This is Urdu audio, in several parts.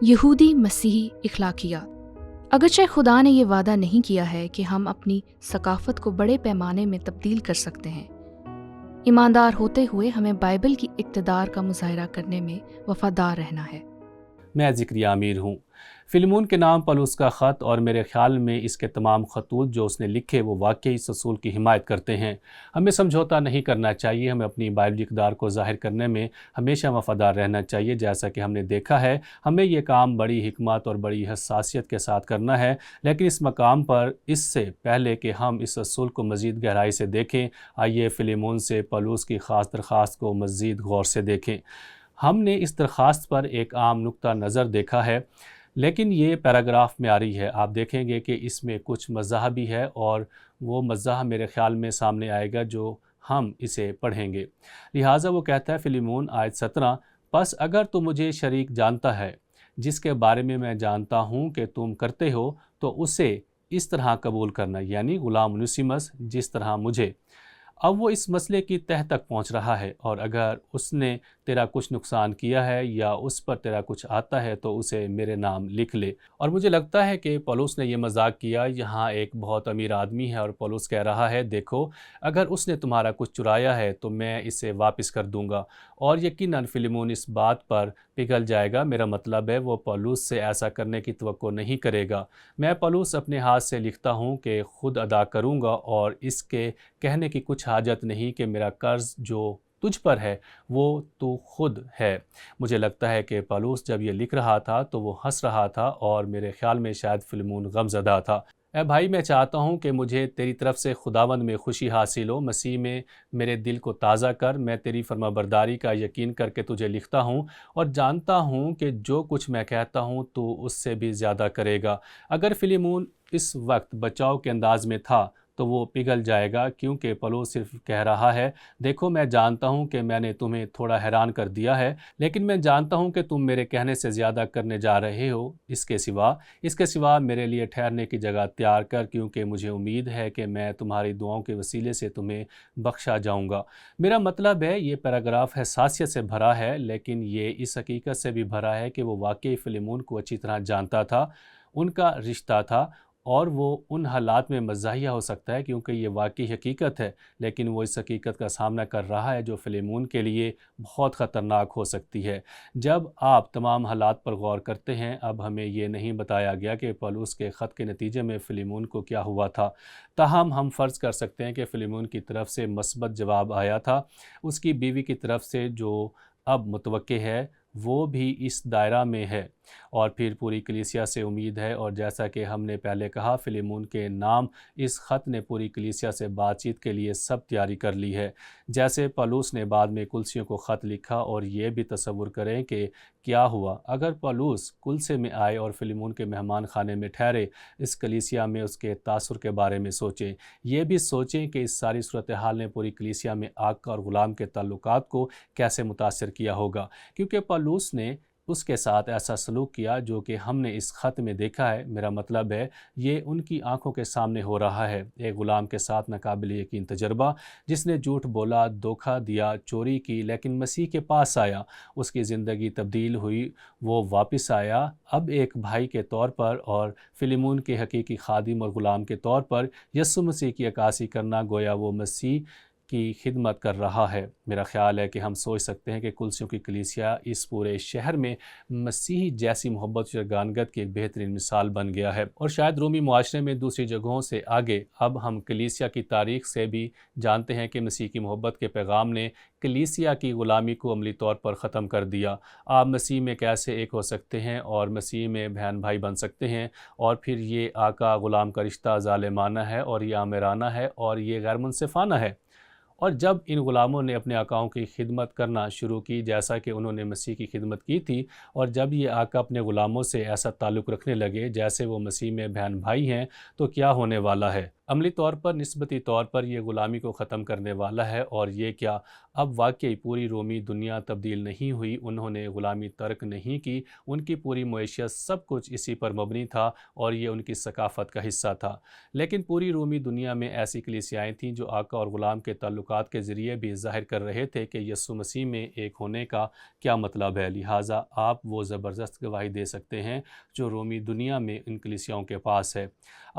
یہودی مسیحی اخلاقیات۔ اگرچہ خدا نے یہ وعدہ نہیں کیا ہے کہ ہم اپنی ثقافت کو بڑے پیمانے میں تبدیل کر سکتے ہیں، ایماندار ہوتے ہوئے ہمیں بائبل کی اقتدار کا مظاہرہ کرنے میں وفادار رہنا ہے۔ میں ذکریہ امیر ہوں۔ فلیمون کے نام پولس کا خط اور میرے خیال میں اس کے تمام خطوط جو اس نے لکھے وہ واقعی اس اصول کی حمایت کرتے ہیں۔ ہمیں سمجھوتا نہیں کرنا چاہیے، ہمیں اپنی بائبلی اقدار کو ظاہر کرنے میں ہمیشہ وفادار رہنا چاہیے۔ جیسا کہ ہم نے دیکھا ہے، ہمیں یہ کام بڑی حکمت اور بڑی حساسیت کے ساتھ کرنا ہے، لیکن اس مقام پر اس سے پہلے کہ ہم اس اصول کو مزید گہرائی سے دیکھیں، آئیے فلیمون سے پولس کی خاص درخواست کو مزید غور سے دیکھیں۔ ہم نے اس درخواست پر ایک عام نقطہ نظر دیکھا ہے، لیکن یہ پیراگراف معیاری ہے۔ آپ دیکھیں گے کہ اس میں کچھ مزاح بھی ہے، اور وہ مزاح میرے خیال میں سامنے آئے گا جو ہم اسے پڑھیں گے۔ لہٰذا وہ کہتا ہے فلیمون آیت 17، پس اگر تو مجھے شریک جانتا ہے جس کے بارے میں جانتا ہوں کہ تم کرتے ہو، تو اسے اس طرح قبول کرنا، یعنی غلام اونیسیمس جس طرح مجھے۔ اب وہ اس مسئلے کی تہ تک پہنچ رہا ہے، اور اگر اس نے تیرا کچھ نقصان کیا ہے یا اس پر تیرا کچھ آتا ہے تو اسے میرے نام لکھ لے۔ اور مجھے لگتا ہے کہ پولس نے یہ مذاق کیا۔ یہاں ایک بہت امیر آدمی ہے اور پولس کہہ رہا ہے دیکھو اگر اس نے تمہارا کچھ چرایا ہے تو میں اسے واپس کر دوں گا، اور یقیناً فلیمون اس بات پر پگھل جائے گا۔ میرا مطلب ہے وہ پولس سے ایسا کرنے کی توقع نہیں کرے گا۔ میں پولس اپنے ہاتھ سے لکھتا ہوں کہ خود ادا کروں گا، اور اس کے کہنے کی کچھ حاجت نہیں کہ میرا قرض جو تجھ پر ہے وہ تو خود ہے۔ مجھے لگتا ہے کہ پولس جب یہ لکھ رہا تھا تو وہ ہنس رہا تھا، اور میرے خیال میں شاید فلیمون غم زدہ تھا۔ اے بھائی، میں چاہتا ہوں کہ مجھے تیری طرف سے خداوند میں خوشی حاصل ہو، مسیح میں میرے دل کو تازہ کر۔ میں تیری فرما برداری کا یقین کر کے تجھے لکھتا ہوں، اور جانتا ہوں کہ جو کچھ میں کہتا ہوں تو اس سے بھی زیادہ کرے گا۔ اگر فلیمون اس وقت بچاؤ کے انداز میں تھا تو وہ پگھل جائے گا، کیونکہ پولس صرف کہہ رہا ہے دیکھو میں جانتا ہوں کہ میں نے تمہیں تھوڑا حیران کر دیا ہے، لیکن میں جانتا ہوں کہ تم میرے کہنے سے زیادہ کرنے جا رہے ہو۔ اس کے سوا میرے لیے ٹھہرنے کی جگہ تیار کر، کیونکہ مجھے امید ہے کہ میں تمہاری دعاؤں کے وسیلے سے تمہیں بخشا جاؤں گا۔ میرا مطلب ہے یہ پیراگراف حساسیت سے بھرا ہے، لیکن یہ اس حقیقت سے بھی بھرا ہے کہ وہ واقعی فلیمون کو اچھی طرح جانتا تھا، ان کا رشتہ تھا، اور وہ ان حالات میں مزاحیہ ہو سکتا ہے کیونکہ یہ واقعی حقیقت ہے، لیکن وہ اس حقیقت کا سامنا کر رہا ہے جو فلیمون کے لیے بہت خطرناک ہو سکتی ہے۔ جب آپ تمام حالات پر غور کرتے ہیں، اب ہمیں یہ نہیں بتایا گیا کہ پولس کے خط کے نتیجے میں فلیمون کو کیا ہوا تھا، تاہم ہم فرض کر سکتے ہیں کہ فلیمون کی طرف سے مثبت جواب آیا تھا۔ اس کی بیوی کی طرف سے جو اب متوقع ہے وہ بھی اس دائرہ میں ہے، اور پھر پوری کلیسیا سے امید ہے، اور جیسا کہ ہم نے پہلے کہا فلیمون کے نام اس خط نے پوری کلیسیا سے بات چیت کے لیے سب تیاری کر لی ہے۔ جیسے پولس نے بعد میں کلسیوں کو خط لکھا، اور یہ بھی تصور کریں کہ کیا ہوا اگر پولس کلسے میں آئے اور فلیمون کے مہمان خانے میں ٹھہرے، اس کلیسیا میں اس کے تاثر کے بارے میں سوچیں۔ یہ بھی سوچیں کہ اس ساری صورتحال نے پوری کلیسیا میں آقا اور غلام کے تعلقات کو کیسے متاثر کیا ہوگا، کیونکہ پولس نے اس کے ساتھ ایسا سلوک کیا جو کہ ہم نے اس خط میں دیکھا ہے۔ میرا مطلب ہے یہ ان کی آنکھوں کے سامنے ہو رہا ہے، ایک غلام کے ساتھ ناقابل یقین تجربہ جس نے جھوٹ بولا، دھوکہ دیا، چوری کی، لیکن مسیح کے پاس آیا، اس کی زندگی تبدیل ہوئی، وہ واپس آیا اب ایک بھائی کے طور پر، اور فلیمون کے حقیقی خادم اور غلام کے طور پر یسوع مسیح کی عکاسی کرنا، گویا وہ مسیح کی خدمت کر رہا ہے۔ میرا خیال ہے کہ ہم سوچ سکتے ہیں کہ کلسیوں کی کلیسیا اس پورے شہر میں مسیحی جیسی محبت و یگانگت کی ایک بہترین مثال بن گیا ہے، اور شاید رومی معاشرے میں دوسری جگہوں سے آگے اب ہم کلیسیا کی تاریخ سے بھی جانتے ہیں کہ مسیح کی محبت کے پیغام نے کلیسیا کی غلامی کو عملی طور پر ختم کر دیا۔ آپ مسیح میں کیسے ایک ہو سکتے ہیں اور مسیح میں بہن بھائی بن سکتے ہیں، اور پھر یہ آقا غلام کا رشتہ ظالمانہ ہے، اور یہ آمرانہ ہے، اور یہ غیر منصفانہ ہے۔ اور جب ان غلاموں نے اپنے آقاؤں کی خدمت کرنا شروع کی جیسا کہ انہوں نے مسیح کی خدمت کی تھی، اور جب یہ آقا اپنے غلاموں سے ایسا تعلق رکھنے لگے جیسے وہ مسیح میں بہن بھائی ہیں، تو کیا ہونے والا ہے؟ عملی طور پر نسبتی طور پر یہ غلامی کو ختم کرنے والا ہے، اور یہ کیا اب واقعی پوری رومی دنیا تبدیل نہیں ہوئی؟ انہوں نے غلامی ترک نہیں کی، ان کی پوری معیشت سب کچھ اسی پر مبنی تھا اور یہ ان کی ثقافت کا حصہ تھا۔ لیکن پوری رومی دنیا میں ایسی کلیسیائیں تھیں جو آقا اور غلام کے تعلقات کے ذریعے بھی ظاہر کر رہے تھے کہ یسوع مسیح میں ایک ہونے کا کیا مطلب ہے، لہٰذا آپ وہ زبردست گواہی دے سکتے ہیں جو رومی دنیا میں ان کلیسیاؤں کے پاس ہے۔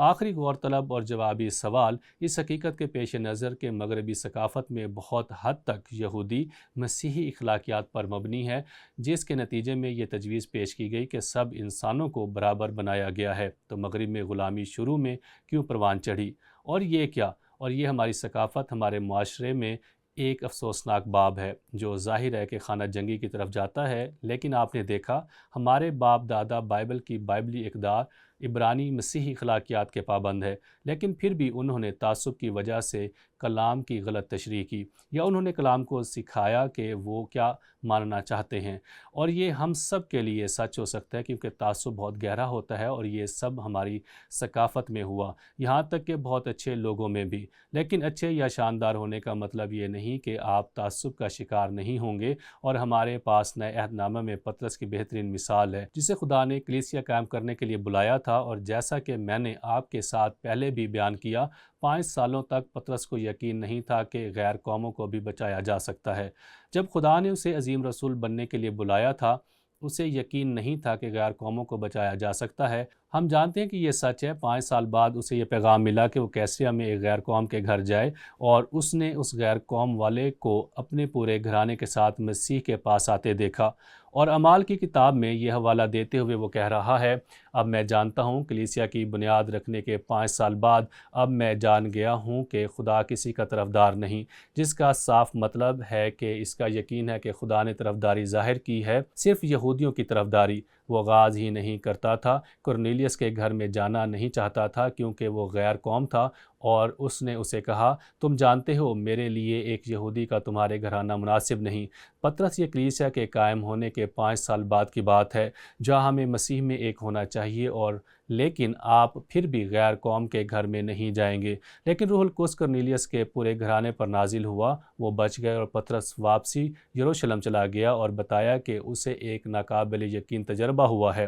آخری غور طلب اور جوابی سوال اس حقیقت کے پیش نظر کہ مغربی ثقافت میں بہت حد تک یہودی مسیحی اخلاقیات پر مبنی ہے، جس کے نتیجے میں یہ تجویز پیش کی گئی کہ سب انسانوں کو برابر بنایا گیا ہے، تو مغرب میں غلامی شروع میں کیوں پروان چڑھی؟ اور یہ کیا؟ اور یہ ہماری ثقافت ہمارے معاشرے میں ایک افسوسناک باب ہے جو ظاہر ہے کہ خانہ جنگی کی طرف جاتا ہے، لیکن آپ نے دیکھا ہمارے باپ دادا بائبل کی بائبلی اقدار عبرانی مسیحی اخلاقیات کے پابند ہے، لیکن پھر بھی انہوں نے تعصب کی وجہ سے کلام کی غلط تشریح کی، یا انہوں نے کلام کو سکھایا کہ وہ کیا ماننا چاہتے ہیں۔ اور یہ ہم سب کے لیے سچ ہو سکتا ہے کیونکہ تعصب بہت گہرا ہوتا ہے، اور یہ سب ہماری ثقافت میں ہوا، یہاں تک کہ بہت اچھے لوگوں میں بھی۔ لیکن اچھے یا شاندار ہونے کا مطلب یہ نہیں کہ آپ تعصب کا شکار نہیں ہوں گے، اور ہمارے پاس نئے عہد نامہ میں پطرس کی بہترین مثال ہے جسے خدا نے کلیسیا قائم کرنے کے لیے بلایا تھا، اور جیسا کہ میں نے آپ کے ساتھ پہلے بھی بیان کیا، 5 سالوں تک پطرس کو یقین نہیں تھا کہ غیر قوموں کو بھی بچایا جا سکتا ہے۔ جب خدا نے اسے عظیم رسول بننے کے لیے بلایا تھا، اسے یقین نہیں تھا کہ غیر قوموں کو بچایا جا سکتا ہے۔ ہم جانتے ہیں کہ یہ سچ ہے۔ 5 سال بعد اسے یہ پیغام ملا کہ وہ کیسریا میں ایک غیر قوم کے گھر جائے، اور اس نے اس غیر قوم والے کو اپنے پورے گھرانے کے ساتھ مسیح کے پاس آتے دیکھا، اور اعمال کی کتاب میں یہ حوالہ دیتے ہوئے وہ کہہ رہا ہے، اب میں جانتا ہوں کلیسیا کی بنیاد رکھنے کے 5 سال بعد اب میں جان گیا ہوں کہ خدا کسی کا طرفدار نہیں، جس کا صاف مطلب ہے کہ اس کا یقین ہے کہ خدا نے طرفداری ظاہر کی ہے، صرف یہودیوں کی طرفداری۔ وہ غاز ہی نہیں کرتا تھا، کرنیلیس کے گھر میں جانا نہیں چاہتا تھا کیونکہ وہ غیر قوم تھا، اور اس نے اسے کہا، تم جانتے ہو میرے لیے ایک یہودی کا تمہارے گھر آنا مناسب نہیں۔ پطرس یہ کلیسیا کے قائم ہونے کے 5 سال بعد کی بات ہے جہاں ہمیں مسیح میں ایک ہونا چاہیے، اور لیکن آپ پھر بھی غیر قوم کے گھر میں نہیں جائیں گے۔ لیکن روح القدس کرنیلیس کے پورے گھرانے پر نازل ہوا، وہ بچ گئے، اور پطرس واپسی یروشلم چلا گیا اور بتایا کہ اسے ایک ناقابل یقین تجربہ ہوا ہے،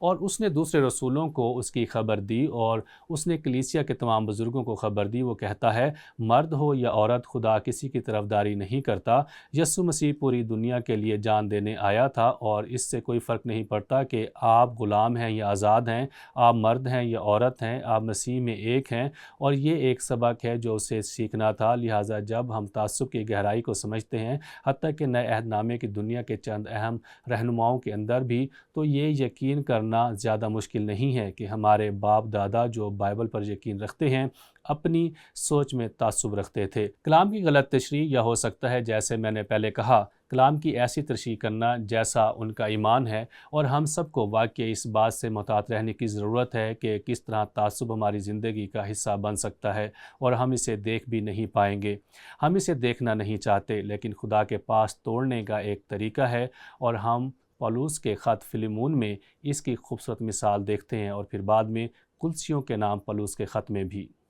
اور اس نے دوسرے رسولوں کو اس کی خبر دی، اور اس نے کلیسیا کے تمام بزرگوں کو خبر دی۔ وہ کہتا ہے، مرد ہو یا عورت، خدا کسی کی طرفداری نہیں کرتا۔ یسوع مسیح پوری دنیا کے لیے جان دینے آیا تھا، اور اس سے کوئی فرق نہیں پڑتا کہ آپ غلام ہیں یا آزاد ہیں، آپ مرد ہیں یا عورت ہیں، آپ مسیح میں ایک ہیں، اور یہ ایک سبق ہے جو اسے سیکھنا تھا۔ لہٰذا جب ہم تعصب کی گہرائی کو سمجھتے ہیں، حتیٰ کہ نئے عہد نامے کی دنیا کے چند اہم رہنماؤں کے اندر بھی، تو یہ یقین کرنا زیادہ مشکل نہیں ہے کہ ہمارے باپ دادا جو بائبل پر یقین رکھتے ہیں اپنی سوچ میں تعصب رکھتے تھے۔ کلام کی غلط تشریح، یا ہو سکتا ہے جیسے میں نے پہلے کہا، کلام کی ایسی تشریح کرنا جیسا ان کا ایمان ہے، اور ہم سب کو واقعی اس بات سے محتاط رہنے کی ضرورت ہے کہ کس طرح تعصب ہماری زندگی کا حصہ بن سکتا ہے، اور ہم اسے دیکھ بھی نہیں پائیں گے۔ ہم اسے دیکھنا نہیں چاہتے، لیکن خدا کے پاس توڑنے کا ایک طریقہ ہے، اور ہم پولس کے خط فلیمون میں اس کی خوبصورت مثال دیکھتے ہیں، اور پھر بعد میں کلسیوں کے نام پولس کے خط میں بھی۔